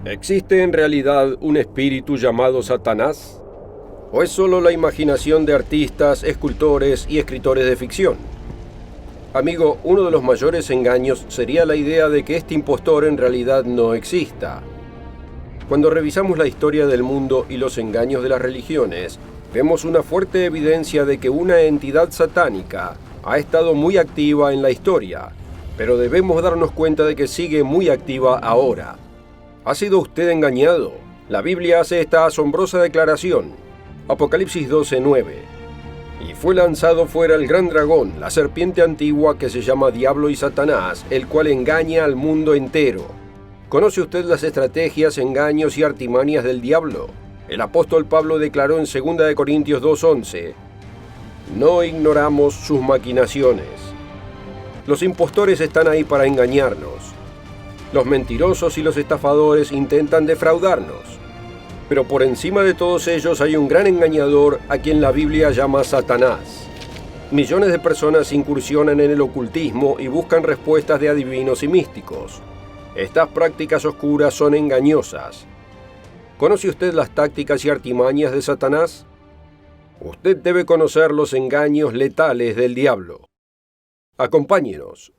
¿Existe en realidad un espíritu llamado Satanás? ¿O es solo la imaginación de artistas, escultores y escritores de ficción? Amigo, uno de los mayores engaños sería la idea de que este impostor en realidad no exista. Cuando revisamos la historia del mundo y los engaños de las religiones, vemos una fuerte evidencia de que una entidad satánica ha estado muy activa en la historia, pero debemos darnos cuenta de que sigue muy activa ahora. ¿Ha sido usted engañado? La Biblia hace esta asombrosa declaración. Apocalipsis 12:9. Y fue lanzado fuera el gran dragón, la serpiente antigua que se llama Diablo y Satanás, el cual engaña al mundo entero. ¿Conoce usted las estrategias, engaños y artimañas del diablo? El apóstol Pablo declaró en 2 Corintios 2:11, no ignoramos sus maquinaciones. Los impostores están ahí para engañarnos. Los mentirosos y los estafadores intentan defraudarnos. Pero por encima de todos ellos hay un gran engañador a quien la Biblia llama Satanás. Millones de personas incursionan en el ocultismo y buscan respuestas de adivinos y místicos. Estas prácticas oscuras son engañosas. ¿Conoce usted las tácticas y artimañas de Satanás? Usted debe conocer los engaños letales del diablo. Acompáñenos.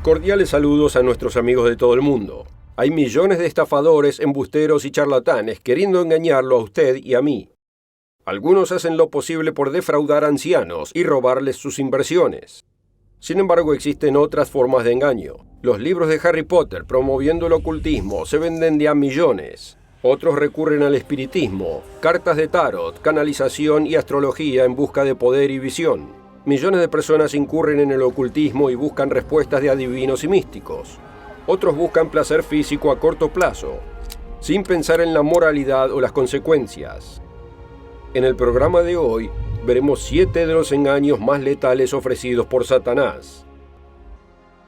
Cordiales saludos a nuestros amigos de todo el mundo. Hay millones de estafadores, embusteros y charlatanes queriendo engañarlo a usted y a mí. Algunos hacen lo posible por defraudar a ancianos y robarles sus inversiones. Sin embargo, existen otras formas de engaño. Los libros de Harry Potter promoviendo el ocultismo se venden de a millones. Otros recurren al espiritismo, cartas de tarot, canalización y astrología en busca de poder y visión. Millones de personas incurren en el ocultismo y buscan respuestas de adivinos y místicos. Otros buscan placer físico a corto plazo, sin pensar en la moralidad o las consecuencias. En el programa de hoy, veremos 7 de los engaños más letales ofrecidos por Satanás.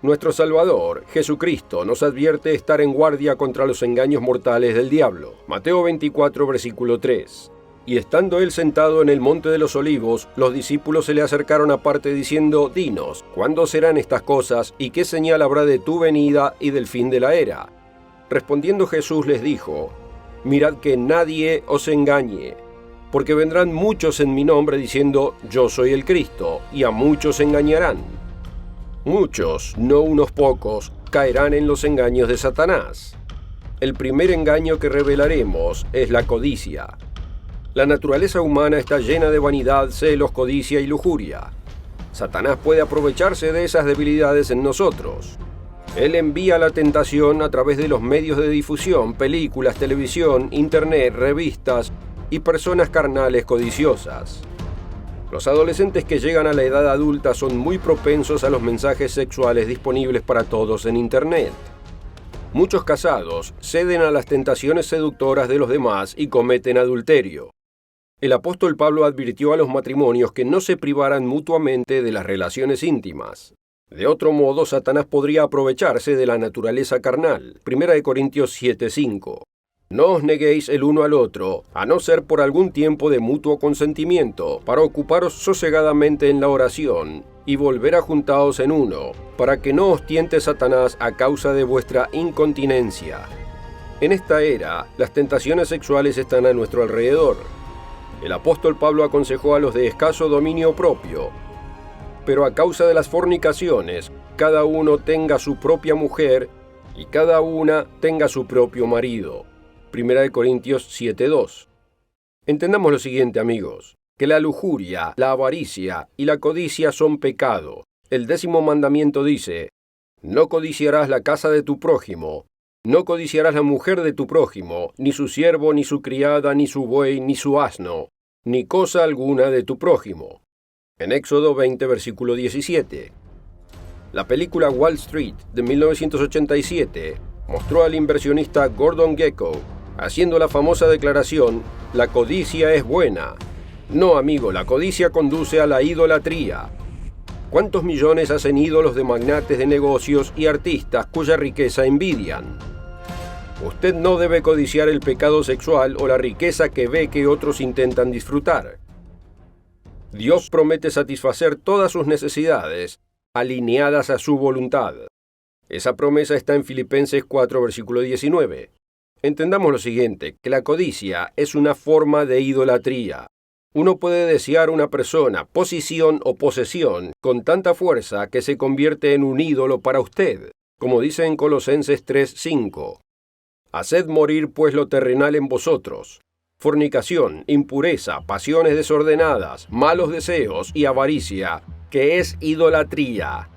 Nuestro Salvador, Jesucristo, nos advierte estar en guardia contra los engaños mortales del diablo. Mateo 24, versículo 3. Y estando él sentado en el monte de los olivos, los discípulos se le acercaron aparte diciendo, dinos, ¿cuándo serán estas cosas y qué señal habrá de tu venida y del fin de la era? Respondiendo Jesús les dijo, mirad que nadie os engañe, porque vendrán muchos en mi nombre diciendo, yo soy el Cristo, y a muchos engañarán. Muchos, no unos pocos, caerán en los engaños de Satanás. El primer engaño que revelaremos es la codicia. La naturaleza humana está llena de vanidad, celos, codicia y lujuria. Satanás puede aprovecharse de esas debilidades en nosotros. Él envía la tentación a través de los medios de difusión, películas, televisión, internet, revistas y personas carnales codiciosas. Los adolescentes que llegan a la edad adulta son muy propensos a los mensajes sexuales disponibles para todos en internet. Muchos casados ceden a las tentaciones seductoras de los demás y cometen adulterio. El apóstol Pablo advirtió a los matrimonios que no se privaran mutuamente de las relaciones íntimas. De otro modo, Satanás podría aprovecharse de la naturaleza carnal. 1 Corintios 7:5. No os neguéis el uno al otro, a no ser por algún tiempo de mutuo consentimiento, para ocuparos sosegadamente en la oración, y volver a juntaos en uno, para que no os tiente Satanás a causa de vuestra incontinencia. En esta era, las tentaciones sexuales están a nuestro alrededor. El apóstol Pablo aconsejó a los de escaso dominio propio, pero a causa de las fornicaciones, cada uno tenga su propia mujer y cada una tenga su propio marido. 1 Corintios 7:2. Entendamos lo siguiente, amigos, que la lujuria, la avaricia y la codicia son pecado. El 10º mandamiento dice, no codiciarás la casa de tu prójimo, no codiciarás la mujer de tu prójimo, ni su siervo, ni su criada, ni su buey, ni su asno, ni cosa alguna de tu prójimo. En Éxodo 20, versículo 17. La película Wall Street de 1987 mostró al inversionista Gordon Gekko haciendo la famosa declaración, la codicia es buena. No, amigo, la codicia conduce a la idolatría. ¿Cuántos millones hacen ídolos de magnates de negocios y artistas cuya riqueza envidian? Usted no debe codiciar el pecado sexual o la riqueza que ve que otros intentan disfrutar. Dios promete satisfacer todas sus necesidades alineadas a su voluntad. Esa promesa está en Filipenses 4, versículo 19. Entendamos lo siguiente, que la codicia es una forma de idolatría. Uno puede desear una persona, posición o posesión con tanta fuerza que se convierte en un ídolo para usted, como dice en Colosenses 3:5. Haced morir pues lo terrenal en vosotros: fornicación, impureza, pasiones desordenadas, malos deseos y avaricia, que es idolatría.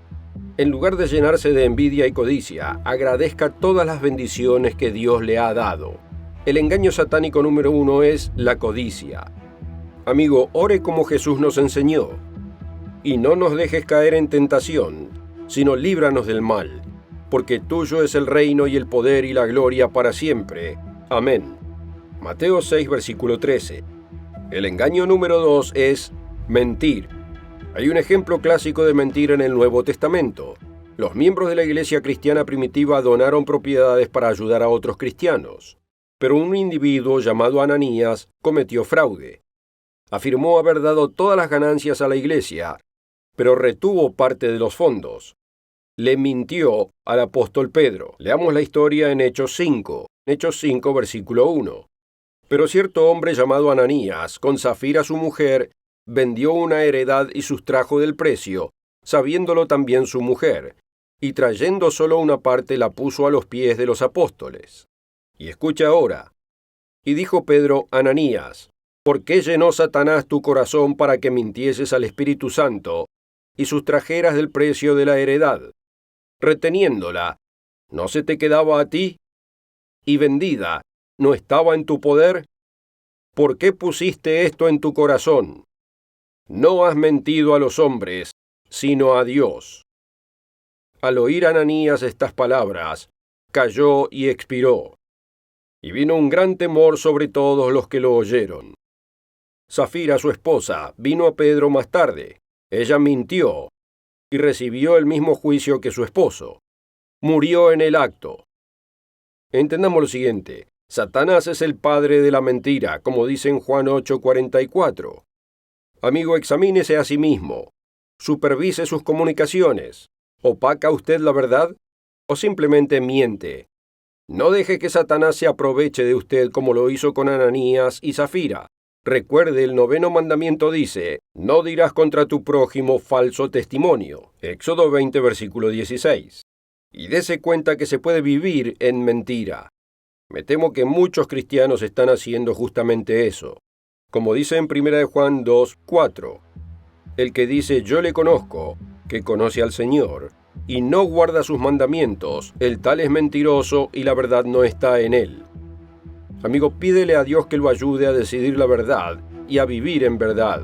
En lugar de llenarse de envidia y codicia, agradezca todas las bendiciones que Dios le ha dado. El engaño satánico número 1 es la codicia. Amigo, ore como Jesús nos enseñó. Y no nos dejes caer en tentación, sino líbranos del mal, porque tuyo es el reino y el poder y la gloria para siempre. Amén. Mateo 6, versículo 13. El engaño número 2 es mentir. Hay un ejemplo clásico de mentir en el Nuevo Testamento. Los miembros de la iglesia cristiana primitiva donaron propiedades para ayudar a otros cristianos, pero un individuo llamado Ananías cometió fraude. Afirmó haber dado todas las ganancias a la iglesia, pero retuvo parte de los fondos. Le mintió al apóstol Pedro. Leamos la historia en Hechos 5, versículo 1. Pero cierto hombre llamado Ananías, con Zafira su mujer, vendió una heredad y sustrajo del precio, sabiéndolo también su mujer, y trayendo solo una parte la puso a los pies de los apóstoles. Y escucha ahora. Y dijo Pedro: Ananías, ¿por qué llenó Satanás tu corazón para que mintieses al Espíritu Santo y sustrajeras del precio de la heredad? Reteniéndola, ¿no se te quedaba a ti? Y vendida, ¿no estaba en tu poder? ¿Por qué pusiste esto en tu corazón? No has mentido a los hombres, sino a Dios. Al oír Ananías estas palabras, cayó y expiró. Y vino un gran temor sobre todos los que lo oyeron. Zafira, su esposa, vino a Pedro más tarde. Ella mintió y recibió el mismo juicio que su esposo. Murió en el acto. Entendamos lo siguiente. Satanás es el padre de la mentira, como dice en Juan 8:44. Amigo, examínese a sí mismo. Supervise sus comunicaciones. ¿Opaca usted la verdad o simplemente miente? No deje que Satanás se aproveche de usted como lo hizo con Ananías y Zafira. Recuerde, el 9º mandamiento dice: no dirás contra tu prójimo falso testimonio. Éxodo 20, versículo 16. Y dése cuenta que se puede vivir en mentira. Me temo que muchos cristianos están haciendo justamente eso. Como dice en 1 Juan 2:4, el que dice yo le conozco, que conoce al Señor, y no guarda sus mandamientos, el tal es mentiroso y la verdad no está en él. Amigo, pídele a Dios que lo ayude a decidir la verdad y a vivir en verdad.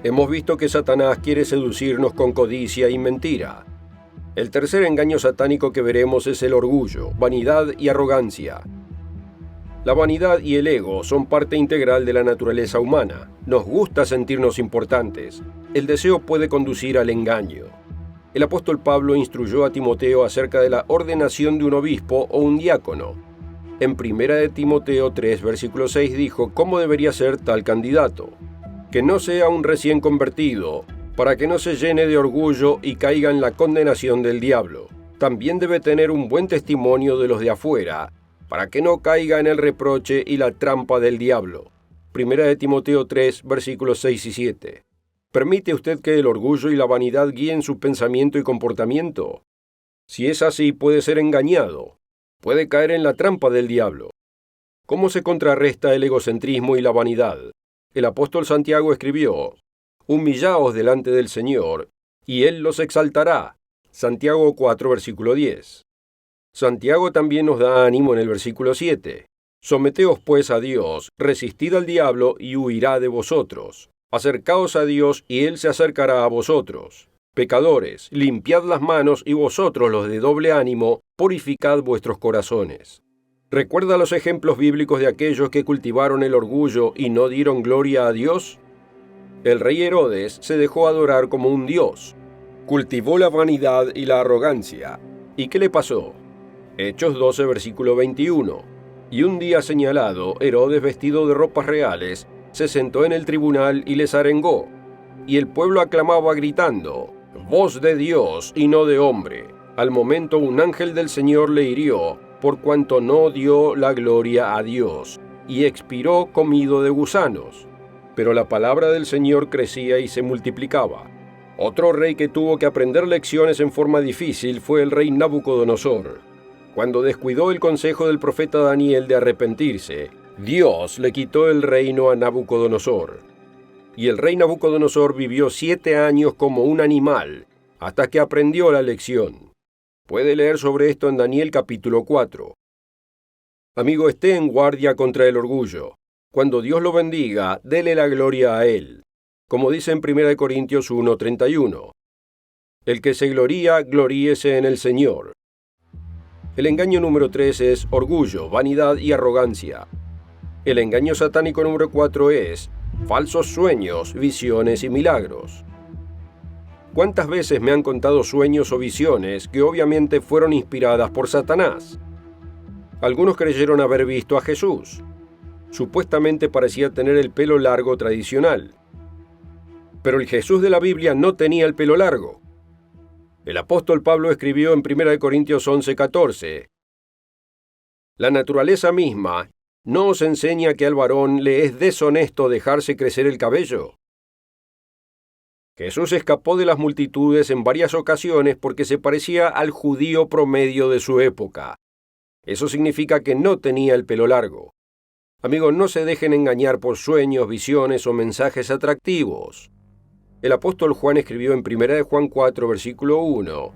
Hemos visto que Satanás quiere seducirnos con codicia y mentira. El tercer engaño satánico que veremos es el orgullo, vanidad y arrogancia. La vanidad y el ego son parte integral de la naturaleza humana. Nos gusta sentirnos importantes. El deseo puede conducir al engaño. El apóstol Pablo instruyó a Timoteo acerca de la ordenación de un obispo o un diácono. En 1 de Timoteo 3, versículo 6 dijo cómo debería ser tal candidato. Que no sea un recién convertido, para que no se llene de orgullo y caiga en la condenación del diablo. También debe tener un buen testimonio de los de afuera, para que no caiga en el reproche y la trampa del diablo. 1 de Timoteo 3, versículos 6 y 7. ¿Permite usted que el orgullo y la vanidad guíen su pensamiento y comportamiento? Si es así, puede ser engañado. Puede caer en la trampa del diablo. ¿Cómo se contrarresta el egocentrismo y la vanidad? El apóstol Santiago escribió: humillaos delante del Señor, y Él los exaltará. Santiago 4, versículo 10. Santiago también nos da ánimo en el versículo 7. Someteos pues a Dios, resistid al diablo y huirá de vosotros. Acercaos a Dios y Él se acercará a vosotros. Pecadores, limpiad las manos y vosotros los de doble ánimo, purificad vuestros corazones. ¿Recuerda los ejemplos bíblicos de aquellos que cultivaron el orgullo y no dieron gloria a Dios? El rey Herodes se dejó adorar como un dios. Cultivó la vanidad y la arrogancia. ¿Y qué le pasó? Hechos 12, versículo 21. Y un día señalado, Herodes, vestido de ropas reales, se sentó en el tribunal y les arengó. Y el pueblo aclamaba gritando: voz de Dios y no de hombre. Al momento un ángel del Señor le hirió, por cuanto no dio la gloria a Dios, y expiró comido de gusanos. Pero la palabra del Señor crecía y se multiplicaba. Otro rey que tuvo que aprender lecciones en forma difícil fue el rey Nabucodonosor. Cuando descuidó el consejo del profeta Daniel de arrepentirse, Dios le quitó el reino a Nabucodonosor. Y el rey Nabucodonosor vivió 7 años como un animal, hasta que aprendió la lección. Puede leer sobre esto en Daniel capítulo 4. Amigo, esté en guardia contra el orgullo. Cuando Dios lo bendiga, dele la gloria a Él. Como dice en 1 Corintios 1:31. El que se gloría, gloríese en el Señor. El engaño número 3 es orgullo, vanidad y arrogancia. El engaño satánico número 4 es falsos sueños, visiones y milagros. ¿Cuántas veces me han contado sueños o visiones que obviamente fueron inspiradas por Satanás? Algunos creyeron haber visto a Jesús. Supuestamente parecía tener el pelo largo tradicional. Pero el Jesús de la Biblia no tenía el pelo largo. El apóstol Pablo escribió en 1 Corintios 11:14: La naturaleza misma ¿no os enseña que al varón le es deshonesto dejarse crecer el cabello? Jesús escapó de las multitudes en varias ocasiones porque se parecía al judío promedio de su época. Eso significa que no tenía el pelo largo. Amigos, no se dejen engañar por sueños, visiones o mensajes atractivos. El apóstol Juan escribió en 1 de Juan 4, versículo 1: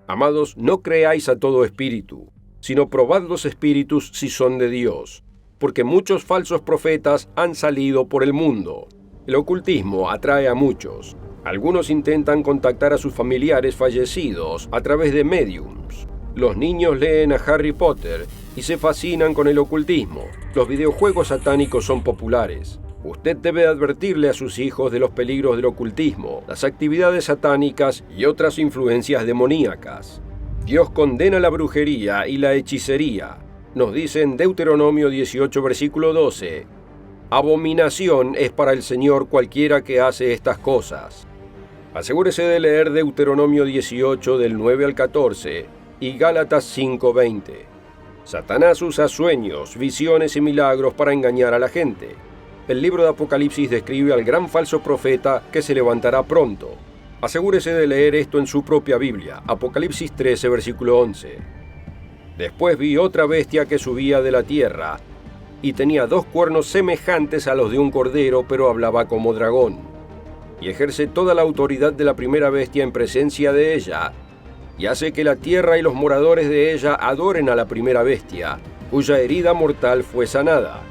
Amados, no creáis a todo espíritu, sino probad los espíritus si son de Dios, porque muchos falsos profetas han salido por el mundo. El ocultismo atrae a muchos. Algunos intentan contactar a sus familiares fallecidos a través de médiums. Los niños leen a Harry Potter y se fascinan con el ocultismo. Los videojuegos satánicos son populares. Usted debe advertirle a sus hijos de los peligros del ocultismo, las actividades satánicas y otras influencias demoníacas. Dios condena la brujería y la hechicería. Nos dice en Deuteronomio 18, versículo 12: Abominación es para el Señor cualquiera que hace estas cosas. Asegúrese de leer Deuteronomio 18 del 9 al 14 y Gálatas 5:20. Satanás usa sueños, visiones y milagros para engañar a la gente. El libro de Apocalipsis describe al gran falso profeta que se levantará pronto. Asegúrese de leer esto en su propia Biblia, Apocalipsis 13, versículo 11. Después vi otra bestia que subía de la tierra, y tenía 2 cuernos semejantes a los de un cordero, pero hablaba como dragón. Y ejerce toda la autoridad de la primera bestia en presencia de ella, y hace que la tierra y los moradores de ella adoren a la primera bestia, cuya herida mortal fue sanada.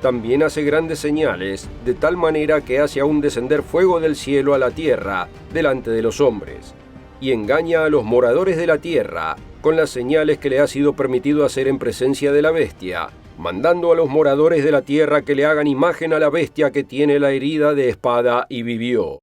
También hace grandes señales, de tal manera que hace aún descender fuego del cielo a la tierra delante de los hombres, y engaña a los moradores de la tierra con las señales que le ha sido permitido hacer en presencia de la bestia, mandando a los moradores de la tierra que le hagan imagen a la bestia que tiene la herida de espada y vivió.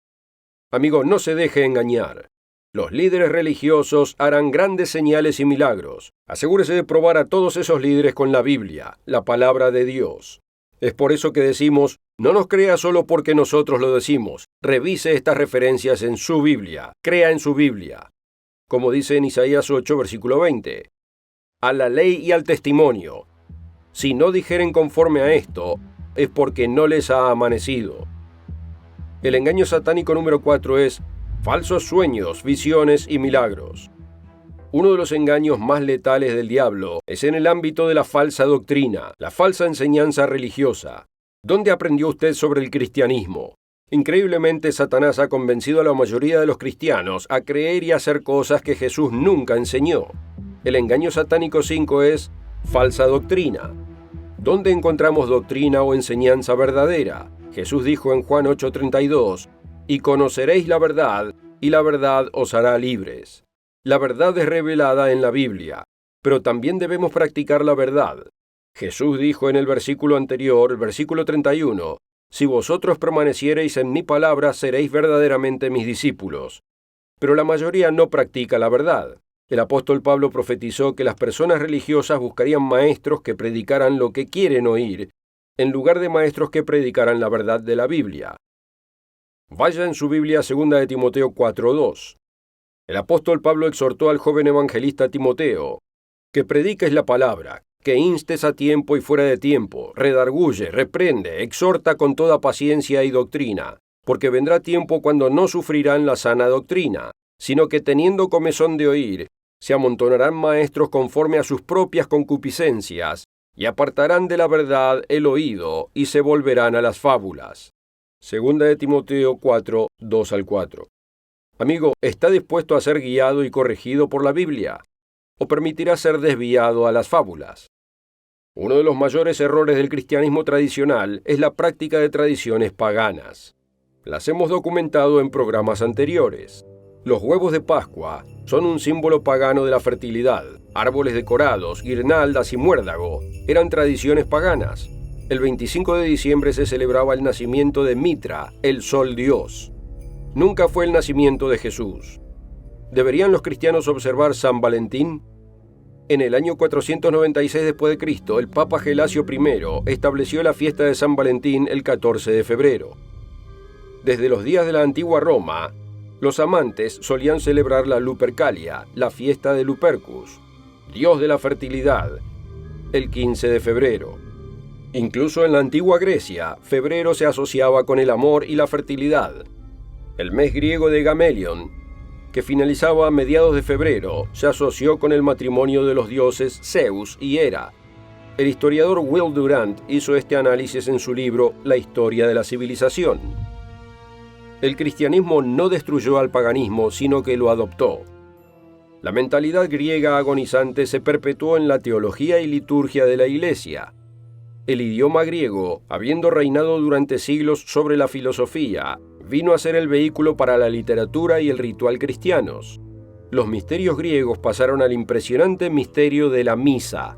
Amigo, no se deje engañar. Los líderes religiosos harán grandes señales y milagros. Asegúrese de probar a todos esos líderes con la Biblia, la palabra de Dios. Es por eso que decimos, no nos crea solo porque nosotros lo decimos. Revise estas referencias en su Biblia. Crea en su Biblia. Como dice en Isaías 8, versículo 20. A la ley y al testimonio. Si no dijeren conforme a esto, es porque no les ha amanecido. El engaño satánico número 4 es falsos sueños, visiones y milagros. Uno de los engaños más letales del diablo es en el ámbito de la falsa doctrina, la falsa enseñanza religiosa. ¿Dónde aprendió usted sobre el cristianismo? Increíblemente, Satanás ha convencido a la mayoría de los cristianos a creer y hacer cosas que Jesús nunca enseñó. El engaño satánico 5 es falsa doctrina. ¿Dónde encontramos doctrina o enseñanza verdadera? Jesús dijo en Juan 8:32, y conoceréis la verdad, y la verdad os hará libres. La verdad es revelada en la Biblia, pero también debemos practicar la verdad. Jesús dijo en el versículo anterior, versículo 31, si vosotros permaneciereis en mi palabra, seréis verdaderamente mis discípulos. Pero la mayoría no practica la verdad. El apóstol Pablo profetizó que las personas religiosas buscarían maestros que predicaran lo que quieren oír, en lugar de maestros que predicaran la verdad de la Biblia. Vaya en su Biblia a 2 de Timoteo 4:2. El apóstol Pablo exhortó al joven evangelista Timoteo que prediques la palabra, que instes a tiempo y fuera de tiempo, redarguye, reprende, exhorta con toda paciencia y doctrina, porque vendrá tiempo cuando no sufrirán la sana doctrina, sino que teniendo comezón de oír, se amontonarán maestros conforme a sus propias concupiscencias, y apartarán de la verdad el oído, y se volverán a las fábulas. 2 de Timoteo 4, 2 al 4. Amigo, ¿está dispuesto a ser guiado y corregido por la Biblia? ¿O permitirá ser desviado a las fábulas? Uno de los mayores errores del cristianismo tradicional es la práctica de tradiciones paganas. Las hemos documentado en programas anteriores. Los huevos de Pascua son un símbolo pagano de la fertilidad. Árboles decorados, guirnaldas y muérdago eran tradiciones paganas. El 25 de diciembre se celebraba el nacimiento de Mitra, el sol dios. Nunca fue el nacimiento de Jesús. ¿Deberían los cristianos observar San Valentín? En el año 496 después de Cristo, el Papa Gelasio I estableció la fiesta de San Valentín el 14 de febrero. Desde los días de la antigua Roma, los amantes solían celebrar la Lupercalia, la fiesta de Lupercus, dios de la fertilidad, el 15 de febrero. Incluso en la antigua Grecia, febrero se asociaba con el amor y la fertilidad. El mes griego de Gamelion, que finalizaba a mediados de febrero, se asoció con el matrimonio de los dioses Zeus y Hera. El historiador Will Durant hizo este análisis en su libro La historia de la civilización. El cristianismo no destruyó al paganismo, sino que lo adoptó. La mentalidad griega agonizante se perpetuó en la teología y liturgia de la Iglesia. El idioma griego, habiendo reinado durante siglos sobre la filosofía, vino a ser el vehículo para la literatura y el ritual cristianos. Los misterios griegos pasaron al impresionante misterio de la misa.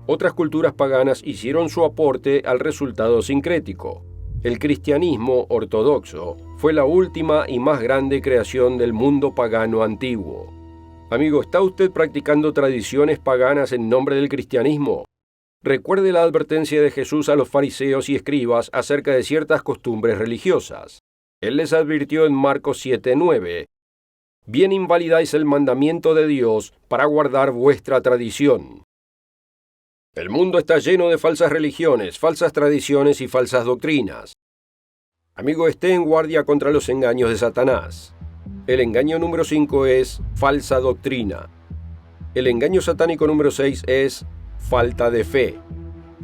Otras culturas paganas hicieron su aporte al resultado sincrético. El cristianismo ortodoxo fue la última y más grande creación del mundo pagano antiguo. Amigo, ¿está usted practicando tradiciones paganas en nombre del cristianismo? Recuerde la advertencia de Jesús a los fariseos y escribas acerca de ciertas costumbres religiosas. Él les advirtió en Marcos 7:9, «Bien invalidáis el mandamiento de Dios para guardar vuestra tradición». El mundo está lleno de falsas religiones, falsas tradiciones y falsas doctrinas. Amigo, esté en guardia contra los engaños de Satanás. El engaño número 5 es falsa doctrina. El engaño satánico número 6 es falta de fe.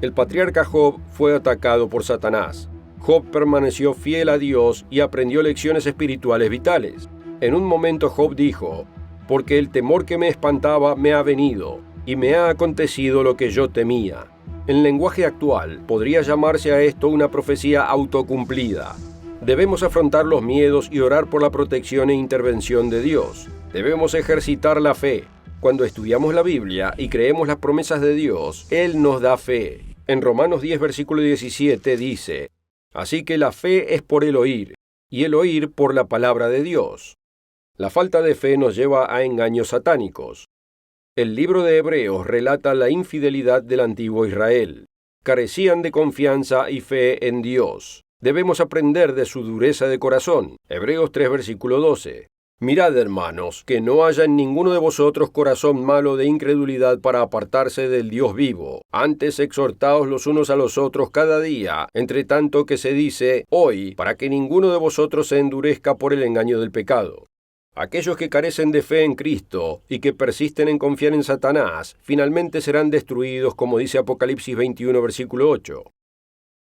El patriarca Job fue atacado por Satanás. Job permaneció fiel a Dios y aprendió lecciones espirituales vitales. En un momento Job dijo, «Porque el temor que me espantaba me ha venido, y me ha acontecido lo que yo temía». En lenguaje actual, podría llamarse a esto una profecía autocumplida. Debemos afrontar los miedos y orar por la protección e intervención de Dios. Debemos ejercitar la fe. Cuando estudiamos la Biblia y creemos las promesas de Dios, Él nos da fe. En Romanos 10, versículo 17 dice, «Así que la fe es por el oír, y el oír por la palabra de Dios». La falta de fe nos lleva a engaños satánicos. El libro de Hebreos relata la infidelidad del antiguo Israel. Carecían de confianza y fe en Dios. Debemos aprender de su dureza de corazón. Hebreos 3, versículo 12. Mirad, hermanos, que no haya en ninguno de vosotros corazón malo de incredulidad para apartarse del Dios vivo. Antes exhortaos los unos a los otros cada día, entre tanto que se dice hoy, para que ninguno de vosotros se endurezca por el engaño del pecado. Aquellos que carecen de fe en Cristo y que persisten en confiar en Satanás, finalmente serán destruidos, como dice Apocalipsis 21, versículo 8.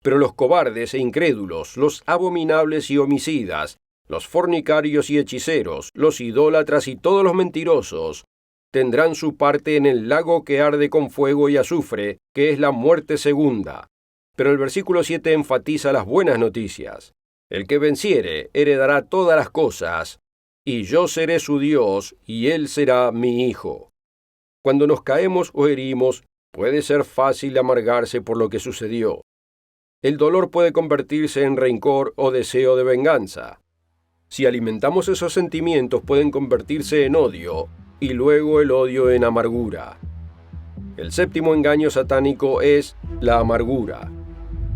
Pero los cobardes e incrédulos, los abominables y homicidas, los fornicarios y hechiceros, los idólatras y todos los mentirosos, tendrán su parte en el lago que arde con fuego y azufre, que es la muerte segunda. Pero el versículo 7 enfatiza las buenas noticias. El que venciere heredará todas las cosas, y yo seré su Dios, y él será mi hijo. Cuando nos caemos o herimos, puede ser fácil amargarse por lo que sucedió. El dolor puede convertirse en rencor o deseo de venganza. Si alimentamos esos sentimientos, pueden convertirse en odio, y luego el odio en amargura. El séptimo engaño satánico es la amargura.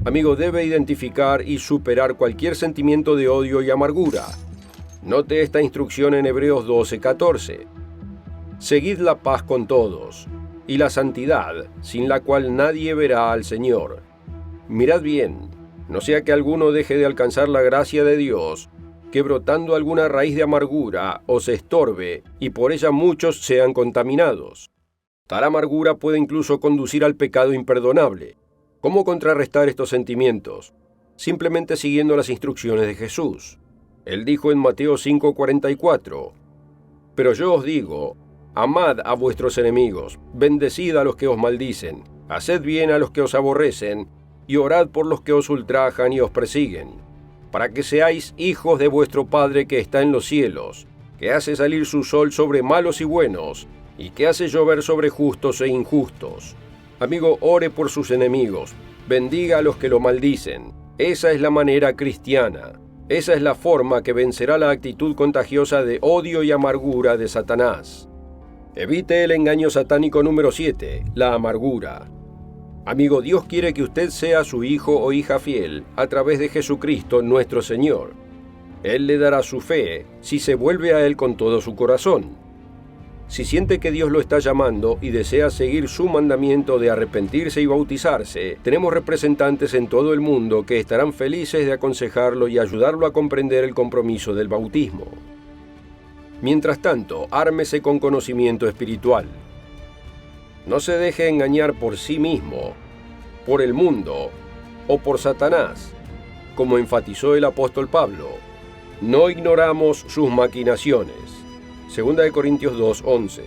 Amigo, debe identificar y superar cualquier sentimiento de odio y amargura. Note esta instrucción en Hebreos 12:14. Seguid la paz con todos, y la santidad, sin la cual nadie verá al Señor. Mirad bien, no sea que alguno deje de alcanzar la gracia de Dios, que brotando alguna raíz de amargura os estorbe, y por ella muchos sean contaminados. Tal amargura puede incluso conducir al pecado imperdonable. ¿Cómo contrarrestar estos sentimientos? Simplemente siguiendo las instrucciones de Jesús. Él dijo en Mateo 5:44, «Pero yo os digo, amad a vuestros enemigos, bendecid a los que os maldicen, haced bien a los que os aborrecen, y orad por los que os ultrajan y os persiguen, para que seáis hijos de vuestro Padre que está en los cielos, que hace salir su sol sobre malos y buenos, y que hace llover sobre justos e injustos». Amigo, ore por sus enemigos, bendiga a los que lo maldicen. Esa es la manera cristiana. Esa es la forma que vencerá la actitud contagiosa de odio y amargura de Satanás. Evite el engaño satánico número 7, la amargura. Amigo, Dios quiere que usted sea su hijo o hija fiel a través de Jesucristo nuestro Señor. Él le dará su fe si se vuelve a Él con todo su corazón. Si siente que Dios lo está llamando y desea seguir su mandamiento de arrepentirse y bautizarse, tenemos representantes en todo el mundo que estarán felices de aconsejarlo y ayudarlo a comprender el compromiso del bautismo. Mientras tanto, ármese con conocimiento espiritual. No se deje engañar por sí mismo, por el mundo o por Satanás, como enfatizó el apóstol Pablo. No ignoramos sus maquinaciones. 2 Corintios 2:11.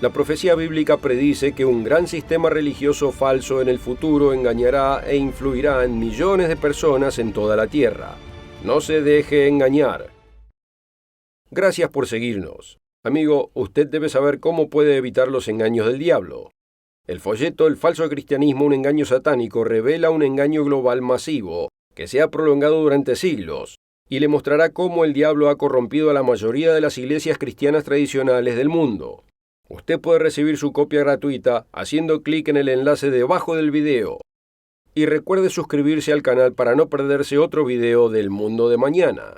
La profecía bíblica predice que un gran sistema religioso falso en el futuro engañará e influirá en millones de personas en toda la tierra. No se deje engañar. Gracias por seguirnos. Amigo, usted debe saber cómo puede evitar los engaños del diablo. El folleto El falso cristianismo, un engaño satánico, revela un engaño global masivo que se ha prolongado durante siglos y le mostrará cómo el diablo ha corrompido a la mayoría de las iglesias cristianas tradicionales del mundo. Usted puede recibir su copia gratuita haciendo clic en el enlace debajo del video. Y recuerde suscribirse al canal para no perderse otro video del mundo de mañana.